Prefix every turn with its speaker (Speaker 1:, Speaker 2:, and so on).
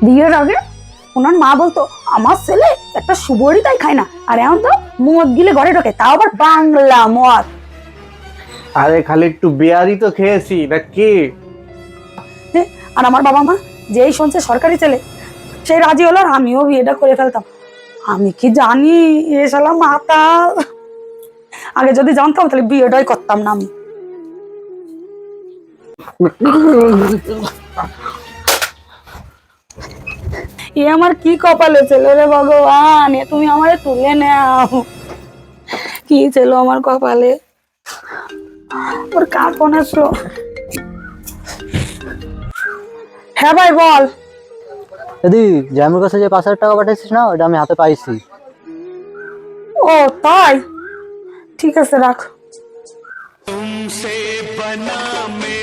Speaker 1: বিয়ের আগে ওনার মা বলতো আমার ছেলে একটা সুবরিতাই খায় না, আর এখন তো মদ গিলে ঘরে ঢোকে, তাও আবার বাংলা মদ।
Speaker 2: আরে খালি একটু বিয়ারই তো খেয়েছি নাকি।
Speaker 1: আর আমার বাবা মা যেই শুনছে সরকারি ছেলে, সেই রাজি হলো, আর আমিও বিয়েটা করে ফেলতাম। আমি কি জানি এ শালা মাতাল। আগে যদি জানতাম তাহলে বিয়েটাই করতাম না আমি। এ আমার কি কপালে ছিল রে ভগবান, এ তুমি আমারে তুলে নাও। কি ছিল আমার কপালে। ওর কার ফোন আসলো? হ্যাঁ ভাই বল।
Speaker 3: দিদি, জ্যামের কাছে যে 5,000 টাকা পাঠিয়েছিস না, ওটা আমি হাতে পাইছি।
Speaker 1: ও তাই, ঠিক আছে রাখ।
Speaker 4: तुमसे बना मेरा